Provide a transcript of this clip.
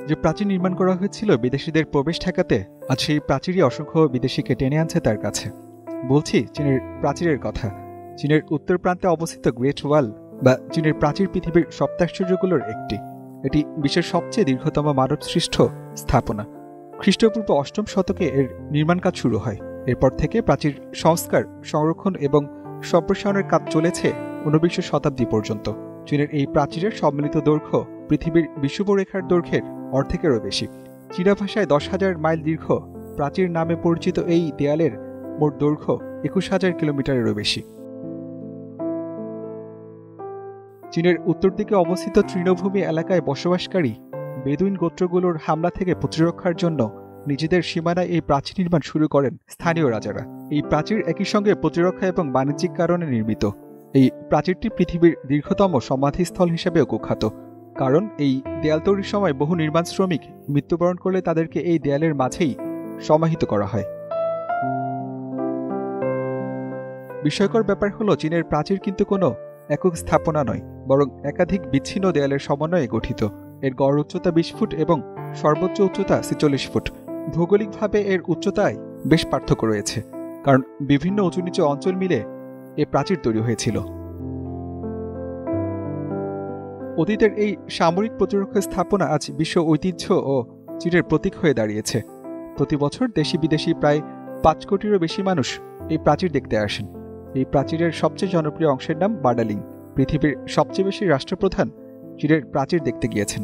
যে প্রাচীর নির্মাণ করা হয়েছিল বিদেশিদের প্রবেশ ঠেকাতে, আজ সেই প্রাচীরই অসংখ্য বিদেশিকে টেনে আনছে তার কাছে। বলছি চীনের প্রাচীরের কথা। চীনের উত্তর প্রান্তে অবস্থিত গ্রেট ওয়াল বা চীনের প্রাচীর পৃথিবীর সপ্তাশ্চর্যগুলোর একটি। এটি বিশ্বের সবচেয়ে দীর্ঘতম মানবসৃষ্ট স্থাপনা। খ্রিস্টপূর্ব ৮ম শতকে এর নির্মাণ কাজ শুরু হয়। এরপর থেকে প্রাচীর সংস্কার, সংরক্ষণ এবং সম্প্রসারণের কাজ চলেছে ১৯ শতাব্দী পর্যন্ত। চীনের এই প্রাচীরের সম্মিলিত দৈর্ঘ্য পৃথিবীর বিষুবরেখার দৈর্ঘ্যের অর্ধেকেরও বেশি। চীনা ভাষায় ১০,০০০ মাইল দীর্ঘ প্রাচীর নামে পরিচিত এই দেয়ালের মোট দৈর্ঘ্য ২১,০০০ কিলোমিটারেরও বেশি। চীনের উত্তর দিকে অবস্থিত তৃণভূমি এলাকায় বসবাসকারী বেদুইন গোত্রগুলোর হামলা থেকে প্রতিরক্ষার জন্য নিজেদের সীমানায় এই প্রাচীর নির্মাণ শুরু করেন স্থানীয় রাজারা। এই প্রাচীর একই সঙ্গে প্রতিরক্ষা এবং বাণিজ্যিক কারণে নির্মিত। এই প্রাচীরটি পৃথিবীর দীর্ঘতম সমাধিস্থল হিসেবেও কুখ্যাত, কারণ এই দেয়াল তৈরির সময় বহু নির্মাণ শ্রমিক মৃত্যুবরণ করলে তাদেরকে এই দেয়ালের মাঝেই সমাহিত করা হয়। বিস্ময়কর ব্যাপার হলো, চীনের প্রাচীর কিন্তু কোনো একক স্থাপনা নয়, বরং একাধিক বিচ্ছিন্ন দেয়ালের সমন্বয়ে গঠিত। এর গড় উচ্চতা ২০ ফুট এবং সর্বোচ্চ উচ্চতা ৪৬ ফুট। ভৌগোলিকভাবে এর উচ্চতায় বেশ পার্থক্য রয়েছে, কারণ বিভিন্ন উঁচু নিচু অঞ্চল মিলে এ প্রাচীর তৈরি হয়েছিল। অতীতের এই সামরিক প্রতিরক্ষা স্থাপনা আজ বিশ্ব ঐতিহ্য ও চীনের প্রতীক হয়ে দাঁড়িয়েছে। প্রতি বছর দেশি বিদেশি প্রায় ৫ কোটিরও বেশি মানুষ এই প্রাচীর দেখতে আসেন। এই প্রাচীরের সবচেয়ে জনপ্রিয় অংশের নাম বার্ডালিং। পৃথিবীর সবচেয়ে বেশি রাষ্ট্রপ্রধান চীনের প্রাচীর দেখতে গিয়েছেন।